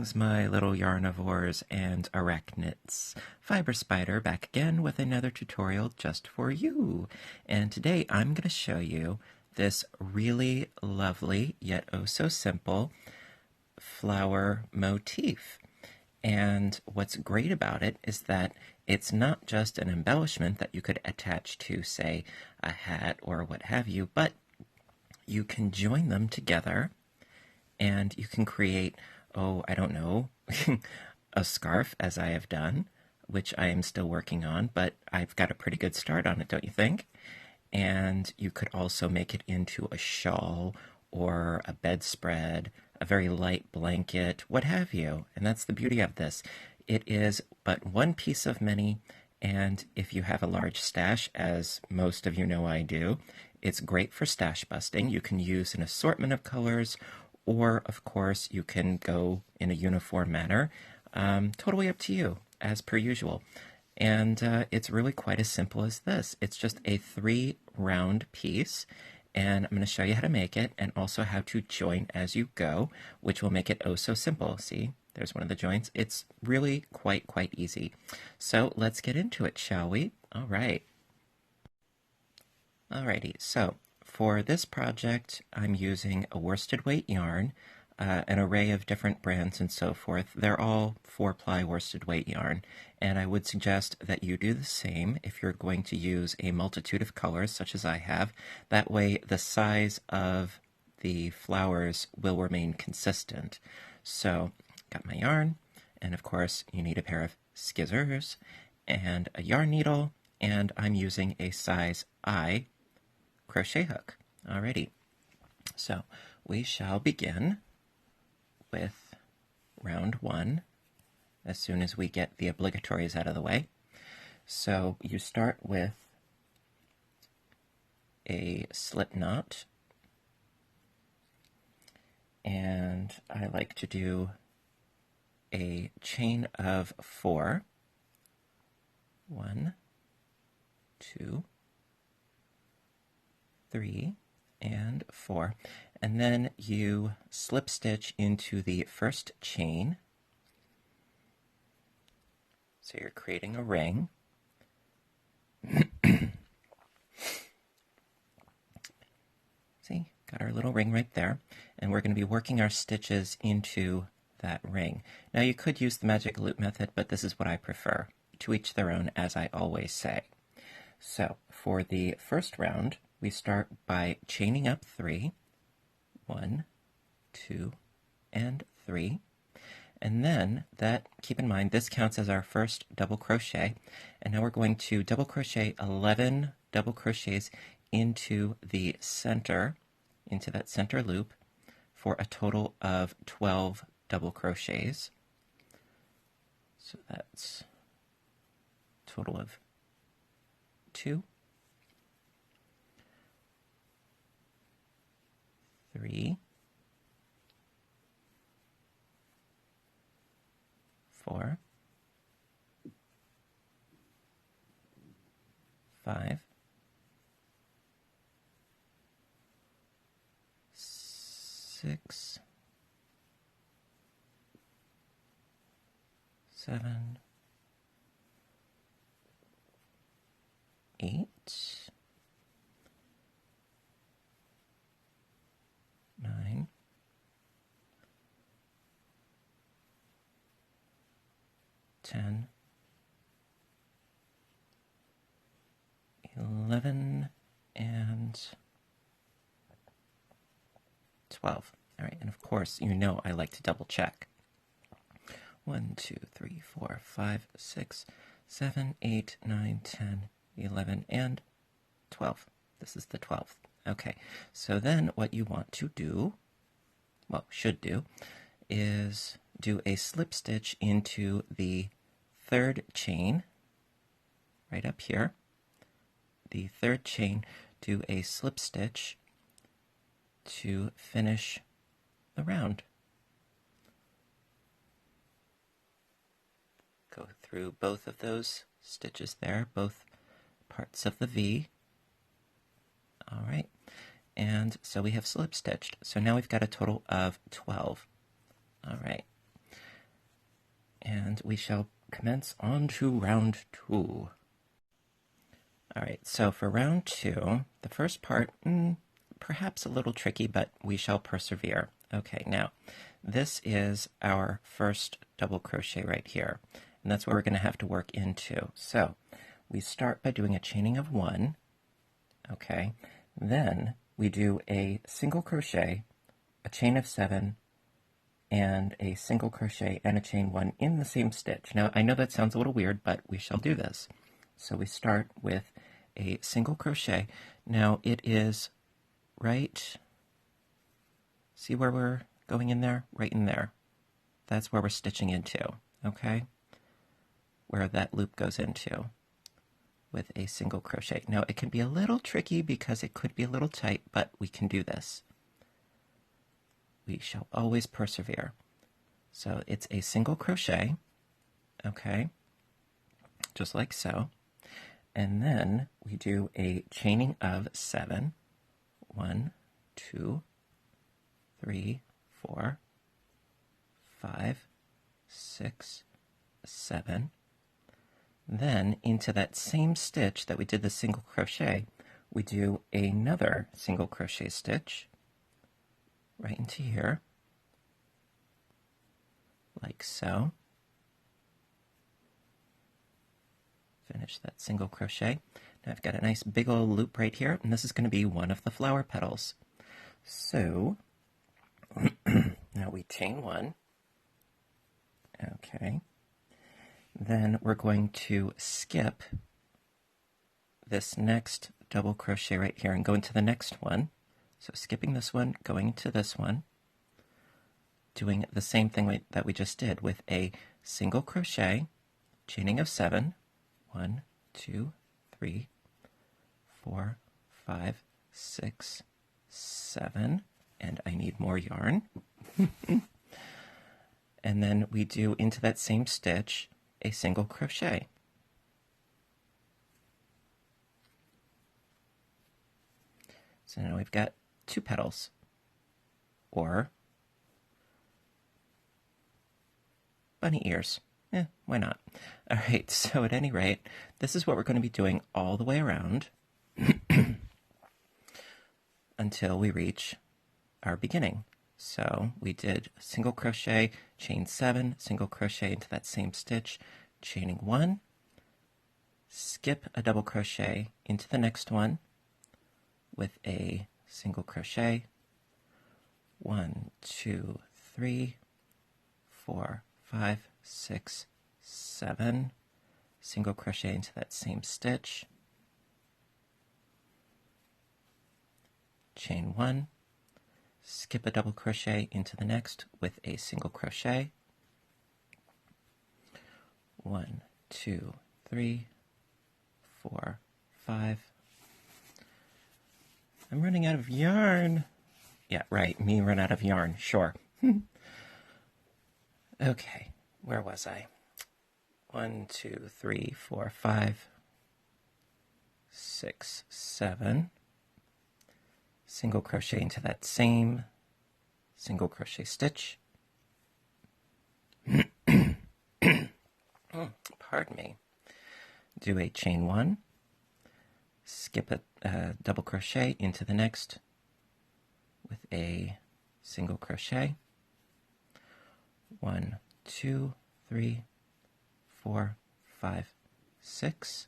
Greetings, my little yarnivores and arachnids. Fiber Spider back again with another tutorial just for you. And today I'm going to show you this really lovely, yet oh so simple, flower motif. And what's great about it is that it's not just an embellishment that you could attach to, say, a hat or what have you, but you can join them together and you can create, oh, I don't know, a scarf, as I have done, which I am still working on, but I've got a pretty good start on it, don't you think? And you could also make it into a shawl or a bedspread, a very light blanket, what have you. And that's the beauty of this. It is but one piece of many, and if you have a large stash, as most of you know I do, it's great for stash busting. You can use an assortment of colors, or, of course, you can go in a uniform manner. Totally up to you, as per usual. And it's really quite as simple as this. It's just a 3-round piece, and I'm going to show you how to make it, and also how to join as you go, which will make it oh so simple. See, there's one of the joints. It's really quite easy. So let's get into it, shall we? All right. Alrighty, so for this project, I'm using a worsted weight yarn, an array of different brands and so forth. They're all 4-ply worsted weight yarn, and I would suggest that you do the same if you're going to use a multitude of colors such as I have. That way the size of the flowers will remain consistent. So, got my yarn, and of course you need a pair of scissors and a yarn needle, and I'm using a size I crochet hook. Alrighty, so we shall begin with round 1 as soon as we get the obligatories out of the way. So you start with a slip knot, and I like to do a chain of 4. 1, 2, 3, and 4, and then you slip stitch into the first chain, so you're creating a ring. See, got our little ring right there, and we're going to be working our stitches into that ring. Now you could use the magic loop method, but this is what I prefer. To each their own, as I always say. So for the first round, we start by chaining up 3, 1, 2, and 3, and then that, keep in mind, this counts as our first double crochet, and now we're going to double crochet 11 double crochets into the center, into that center loop, for a total of 12 double crochets. So that's a total of 2, 3, 4, 5, 6, 7, 8, 9, 10, 11, and 12. All right, and of course, you know I like to double check. 1, 2, 3, 4, 5, 6, 7, 8, 9, 10, 11, and 12. This is the 12th. Okay, so then what you want to do, well, should do, is do a slip stitch into the third chain, right up here. The third chain, do a slip stitch to finish the round. Go through both of those stitches there, both parts of the V. All right, and so we have slip stitched. So now we've got a total of 12. All right, and we shall commence on to round 2. All right, so for round 2, the first part, perhaps a little tricky, but we shall persevere. Okay, now, this is our first double crochet right here, and that's what we're going to have to work into. So, we start by doing a chaining of 1, okay, then we do a single crochet, a chain of 7, and a single crochet and a chain 1 in the same stitch. Now, I know that sounds a little weird, but we shall do this. So we start with a single crochet. Now, it is right, see where we're going in there? Right in there. That's where we're stitching into, okay? Where that loop goes into with a single crochet. Now, it can be a little tricky because it could be a little tight, but we can do this. We shall always persevere. So it's a single crochet, okay, just like so. And then we do a chaining of 7. 1, 2, 3, 4, 5, 6, 7. Then into that same stitch that we did the single crochet, we do another single crochet stitch right into here, like so. Finish that single crochet. Now I've got a nice big old loop right here, and this is going to be one of the flower petals. So now we chain 1. Okay. Then we're going to skip this next double crochet right here and go into the next one. So skipping this one, going to this one, doing the same thing that we just did with a single crochet, chaining of 7, 1, 2, 3, 4, 5, 6, 7, and I need more yarn. And then we do into that same stitch a single crochet. So now we've got 2 petals, or bunny ears. Why not? All right, so at any rate, this is what we're going to be doing all the way around until we reach our beginning. So we did a single crochet, chain 7, single crochet into that same stitch, chaining 1, skip a double crochet into the next one with a single crochet, 1, 2, 3, 4, 5, 6, 7, single crochet into that same stitch, chain 1, skip a double crochet into the next with a single crochet, 1, 2, 3, 4, 5. I'm running out of yarn. Yeah, right, me run out of yarn, sure. Okay, where was I? 1, 2, 3, 4, 5, 6, 7. Single crochet into that same single crochet stitch. Pardon me. Do a chain 1, skip a double crochet into the next with a single crochet. 1, 2, 3, 4, 5, 6,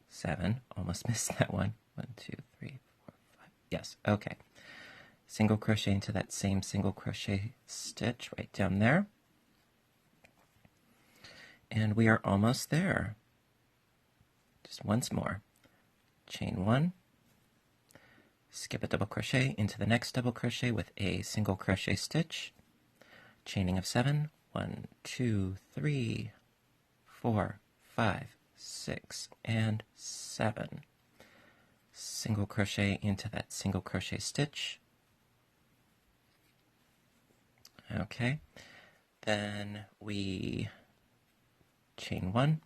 7. Almost missed that one. 1, 2, 3, 4, 5. Yes, okay. Single crochet into that same single crochet stitch right down there. And we are almost there. Just once more. Chain 1, skip a double crochet into the next double crochet with a single crochet stitch, chaining of 7, 1, 2, 3, 4, 5, 6, and 7. Single crochet into that single crochet stitch. Okay, then we chain 1.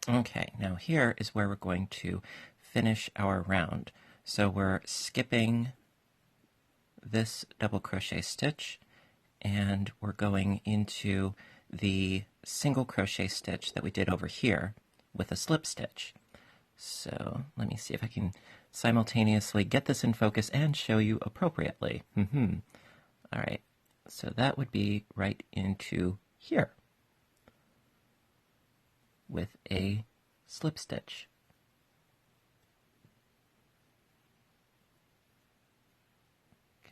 Okay, now here is where we're going to finish our round. So we're skipping this double crochet stitch and we're going into the single crochet stitch that we did over here with a slip stitch. So let me see if I can simultaneously get this in focus and show you appropriately. All right, so that would be right into here with a slip stitch.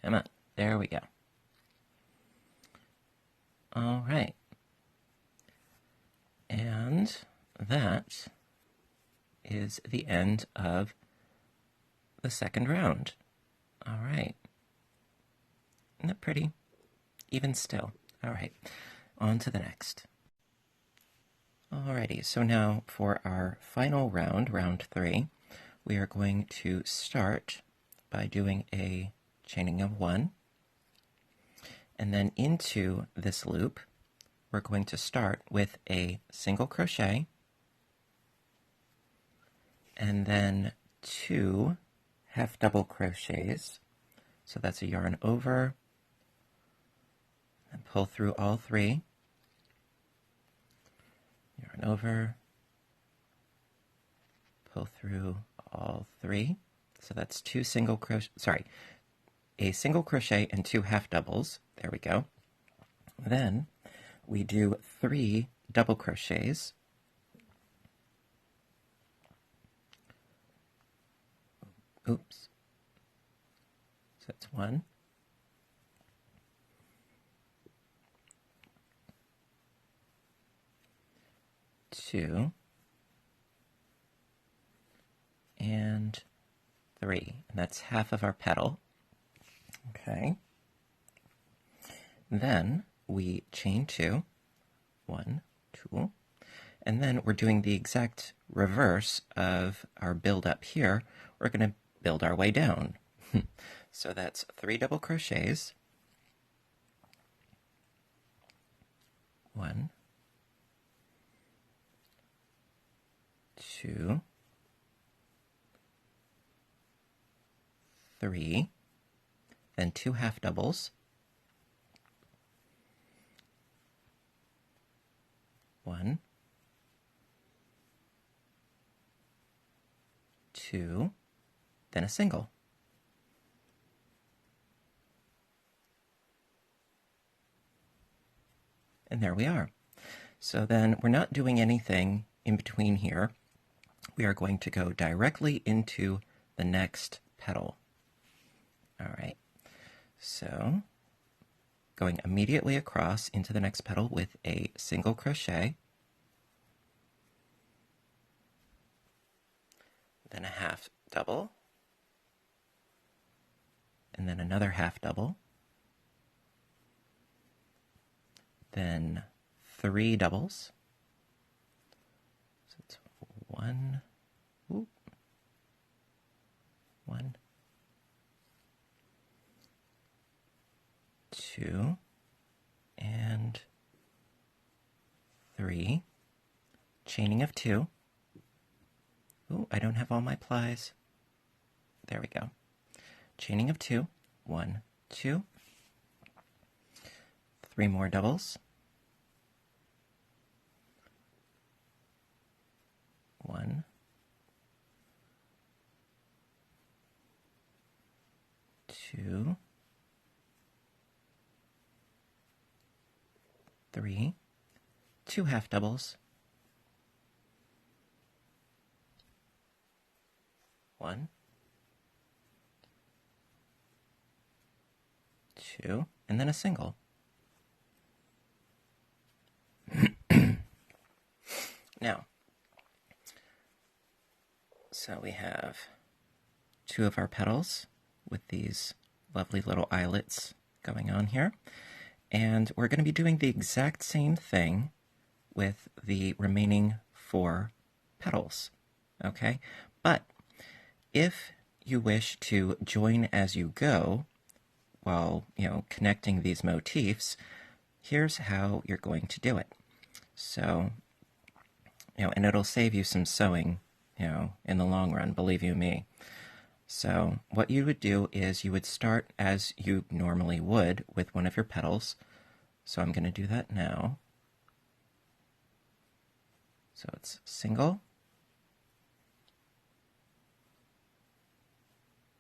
Come on, there we go. All right. And that is the end of the second round. All right. Isn't that pretty? Even still. All right, on to the next. Alrighty, so now for our final round, round 3, we are going to start by doing a chaining of 1. And then into this loop, we're going to start with a single crochet and then 2 half double crochets. So that's a yarn over, and pull through all 3. Yarn over, pull through all 3. So that's a single crochet and 2 half doubles. There we go. Then we do 3 double crochets. Oops. So that's 1. 2 and 3, and that's half of our petal. Okay. Then we chain 2, 1, 2, and then we're doing the exact reverse of our build up here. We're going to build our way down. So that's 3 double crochets. 1, 2, 3, then 2 half doubles. 1, 2, then a single. And there we are. So then we're not doing anything in between here. We are going to go directly into the next petal. All right. So going immediately across into the next petal with a single crochet, then a half double, and then another half double, then 3 doubles. So it's 1, 1, 2, and 3, chaining of 2. Ooh, I don't have all my plies. There we go. Chaining of 2, 1, 2, 3 more doubles, 1, 2, 3, 2 half doubles, 1, 2, and then a single. Now, so we have 2 of our petals with these lovely little eyelets going on here. And we're going to be doing the exact same thing with the remaining 4 petals. Okay? But if you wish to join as you go while, connecting these motifs, here's how you're going to do it. So, and it'll save you some sewing, in the long run, believe you me. So what you would do is you would start as you normally would with one of your petals. So I'm going to do that now. So it's single,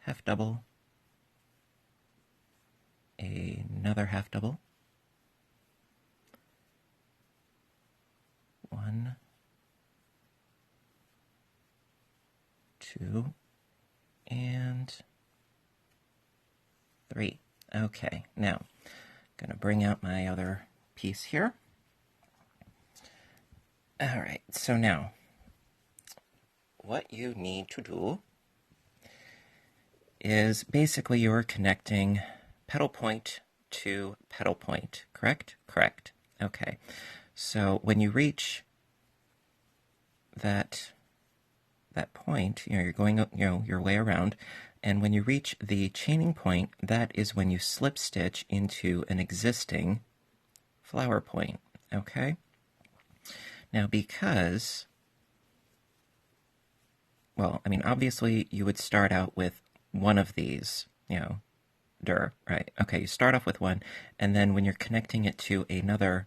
half double, another half double, one, two, and three. Okay, now I'm going to bring out my other piece here. All right, so now what you need to do is basically you're connecting petal point to petal point, correct? Correct. Okay, so when you reach that point, you're going your way around, and when you reach the chaining point, that is when you slip stitch into an existing flower point, okay? Now because, well, I mean, obviously you would start out with one of these, right? Okay, you start off with one, and then when you're connecting it to another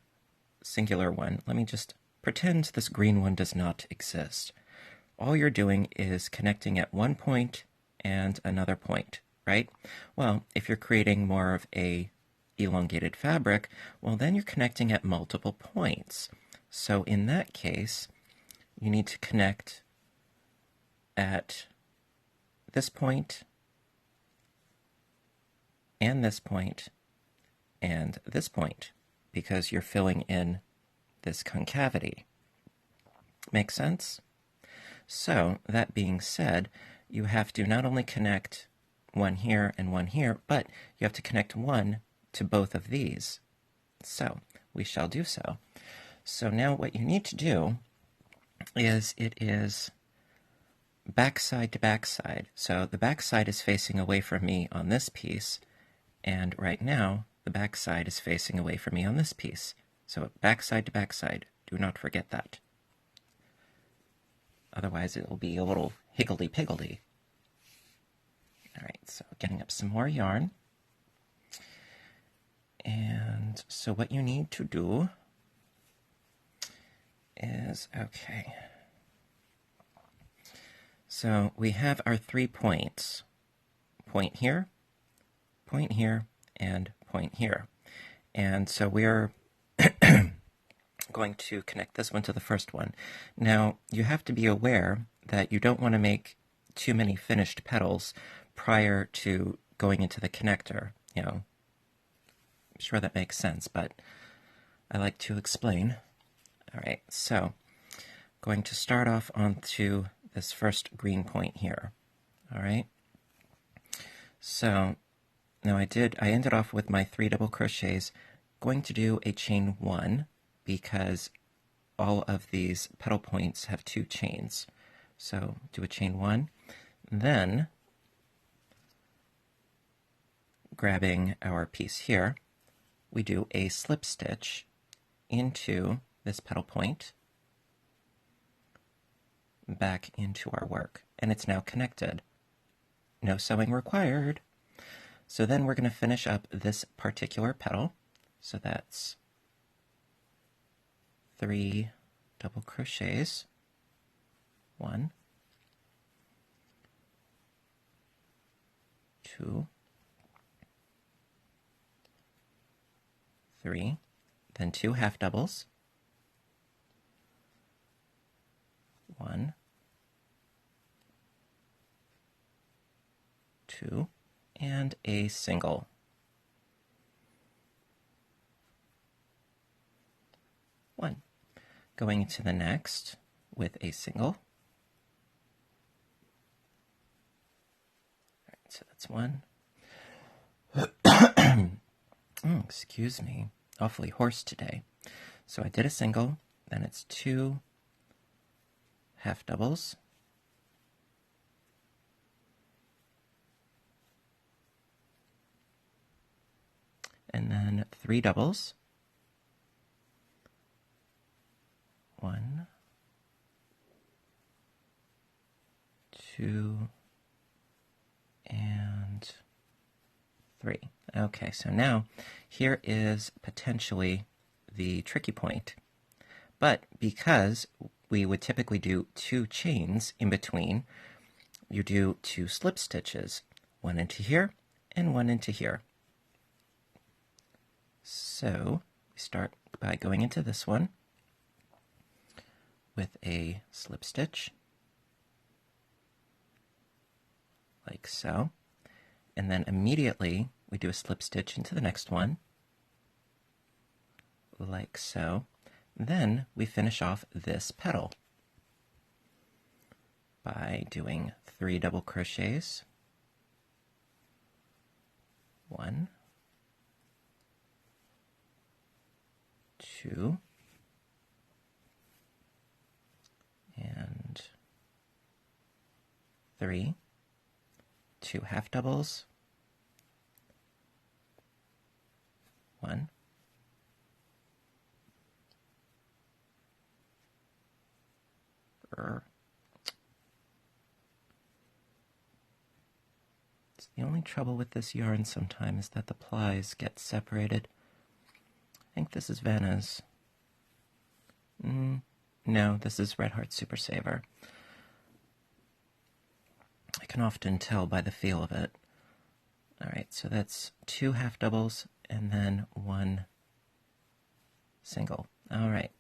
singular one, let me just pretend this green one does not exist. All you're doing is connecting at one point and another point, right? Well, if you're creating more of a elongated fabric, well, then you're connecting at multiple points. So in that case, you need to connect at this point, and this point, and this point, because you're filling in this concavity. Make sense? So, that being said, you have to not only connect one here and one here, but you have to connect one to both of these. So, we shall do so. So now what you need to do is it is backside to backside. So the backside is facing away from me on this piece, and right now the backside is facing away from me on this piece. So backside to backside. Do not forget that. Otherwise it will be a little higgledy-piggledy. Alright, so getting up some more yarn. And so what you need to do is, okay, so we have our 3 points. Point here, and point here. And so we're going to connect this one to the first one. Now, you have to be aware that you don't want to make too many finished petals prior to going into the connector. I'm sure that makes sense, but I like to explain. All right, so going to start off onto this first green point here. All right. So now I ended off with my 3 double crochets, going to do a chain 1 because all of these petal points have 2 chains. So do a chain 1, then grabbing our piece here, we do a slip stitch into this petal point, back into our work, and it's now connected. No sewing required. So then we're going to finish up this particular petal. So that's 3 double crochets, 1, 2, 3, then 2 half doubles, 1, 2, and a single. One. Going to the next with a single. All right, so that's 1. Oh, excuse me. Awfully hoarse today. So I did a single, then it's 2 half doubles, and then 3 doubles, 1, 2, and 3. Okay, so now here is potentially the tricky point. But because we would typically do 2 chains in between. You do 2 slip stitches, one into here and one into here. So we start by going into this one with a slip stitch, like so, and then immediately we do a slip stitch into the next one, like so. Then we finish off this petal by doing 3 double crochets, 1, 2, and 3, 2 half doubles, 1, It's the only trouble with this yarn sometimes is that the plies get separated. I think this is Vanna's. No, this is Red Heart Super Saver. I can often tell by the feel of it. Alright, so that's 2 half doubles and then 1 single. Alright.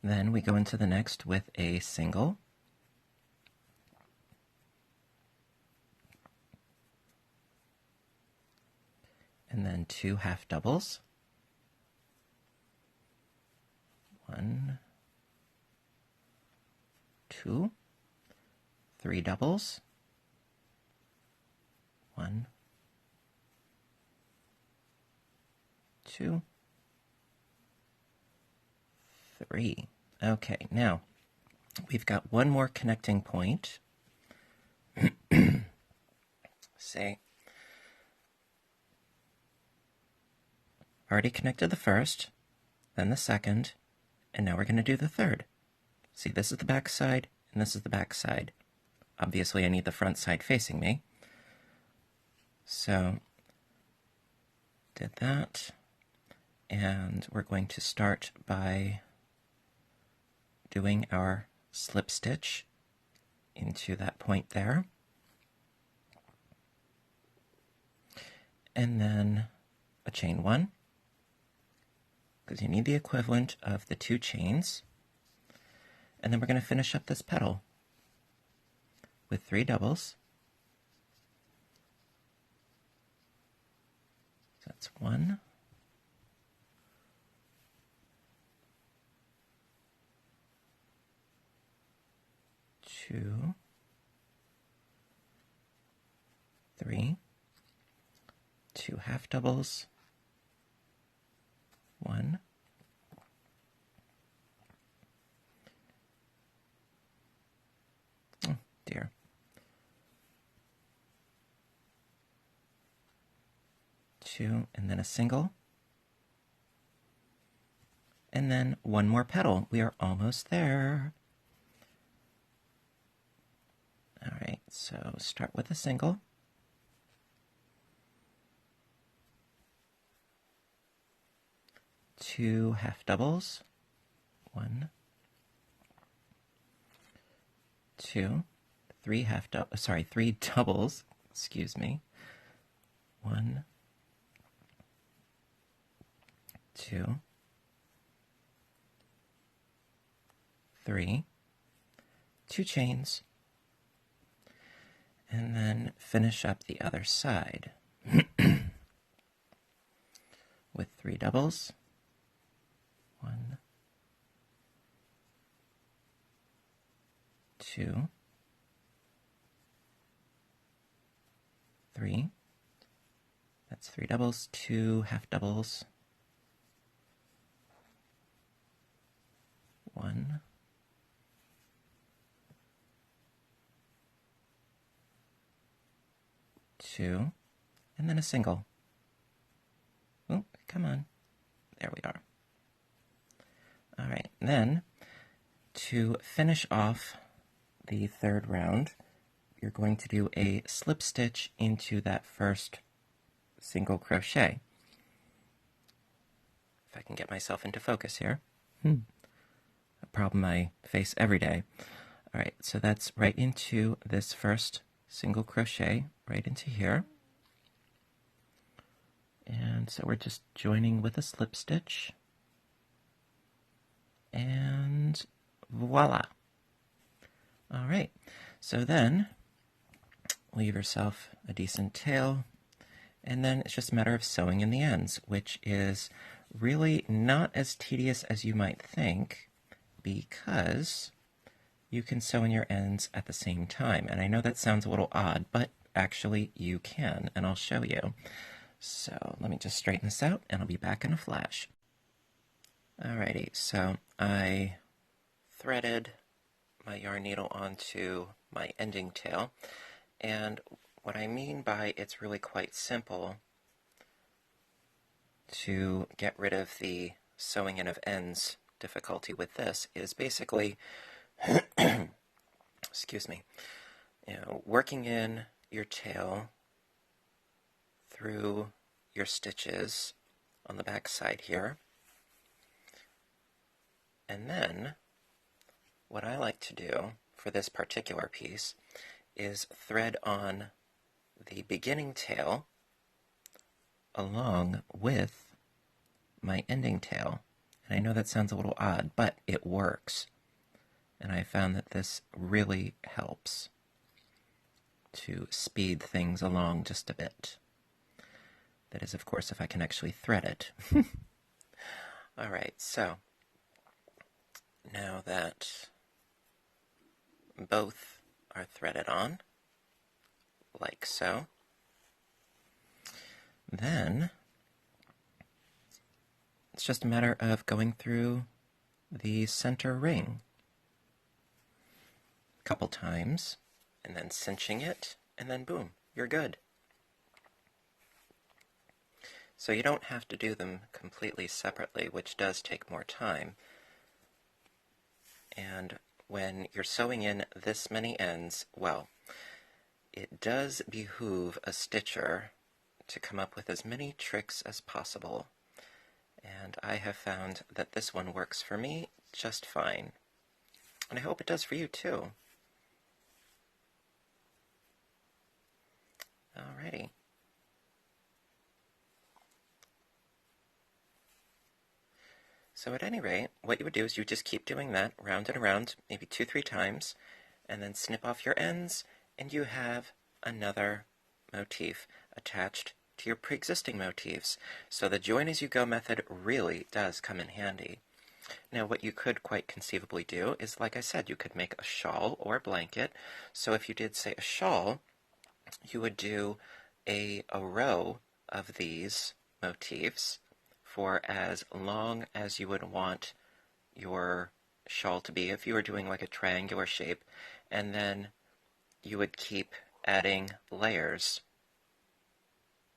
Then we go into the next with a single. And then 2 half doubles. 1, 2, 3 doubles. 1, 2, 3. Okay, now we've got one more connecting point. Say, already connected the first, then the second, and now we're going to do the third. See, this is the back side, and this is the back side. Obviously, I need the front side facing me. So, did that, and we're going to start by doing our slip stitch into that point there. And then a chain 1, because you need the equivalent of the 2 chains. And then we're going to finish up this petal with 3 doubles. So that's 1, 2, 3, 2 half doubles, 1, 2, and then a single, and then 1 more petal. We are almost there. All right, so start with a single. Two half doubles, 1, 2, 3 3 doubles, excuse me, 1, 2, 3, 2 chains, and then finish up the other side with 3 doubles. 1, 2, 3. That's 3 doubles, 2 half doubles. 1, 2, and then a single. Oh, come on. There we are. All right, then to finish off the third round, you're going to do a slip stitch into that first single crochet. If I can get myself into focus here. problem I face every day. All right, so that's right into this first single crochet, right into here. And so we're just joining with a slip stitch. And voila. All right, so then leave yourself a decent tail, and then it's just a matter of sewing in the ends, which is really not as tedious as you might think, because you can sew in your ends at the same time. And I know that sounds a little odd, but actually you can, and I'll show you. So let me just straighten this out, and I'll be back in a flash. Alrighty, so I threaded my yarn needle onto my ending tail, and what I mean by it's really quite simple to get rid of the sewing in of ends difficulty with this is basically excuse me, working in your tail through your stitches on the back side here. And then what I like to do for this particular piece is thread on the beginning tail along with my ending tail. And I know that sounds a little odd, but it works. And I found that this really helps to speed things along just a bit. That is, of course, if I can actually thread it. All right, so now that both are threaded on, like so, then it's just a matter of going through the center ring a couple times, and then cinching it, and then boom, you're good. So you don't have to do them completely separately, which does take more time. And when you're sewing in this many ends, well, it does behoove a stitcher to come up with as many tricks as possible. And I have found that this one works for me just fine. And I hope it does for you too. Alrighty. So at any rate, what you would do is you just keep doing that round and around, maybe 2-3 times, and then snip off your ends, and you have another motif attached to your pre-existing motifs. So the join as you go method really does come in handy. Now what you could quite conceivably do is, like I said, you could make a shawl or a blanket. So if you did, say, a shawl, you would do a row of these motifs for as long as you would want your shawl to be, if you were doing like a triangular shape, and then you would keep adding layers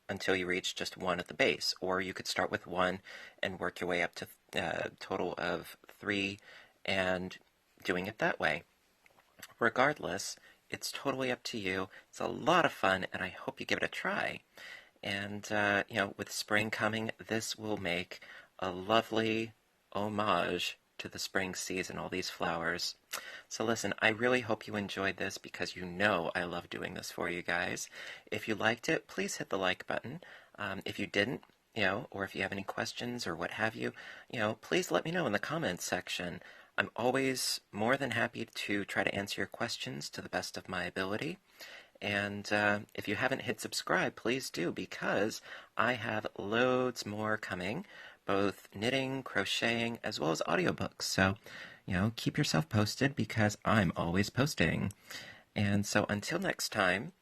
until you reach just one at the base. Or you could start with one and work your way up to a total of 3 and doing it that way. Regardless, it's totally up to you. It's a lot of fun, and I hope you give it a try. And, with spring coming, this will make a lovely homage to the spring season, all these flowers. So listen, I really hope you enjoyed this, because you know I love doing this for you guys. If you liked it, please hit the like button. If you didn't, or if you have any questions or what have you, please let me know in the comments section. I'm always more than happy to try to answer your questions to the best of my ability. And if you haven't hit subscribe, please do, because I have loads more coming, both knitting, crocheting, as well as audiobooks. So, keep yourself posted, because I'm always posting. And so until next time,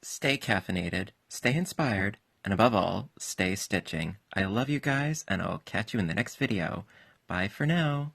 stay caffeinated, stay inspired, and above all, stay stitching. I love you guys, and I'll catch you in the next video. Bye for now.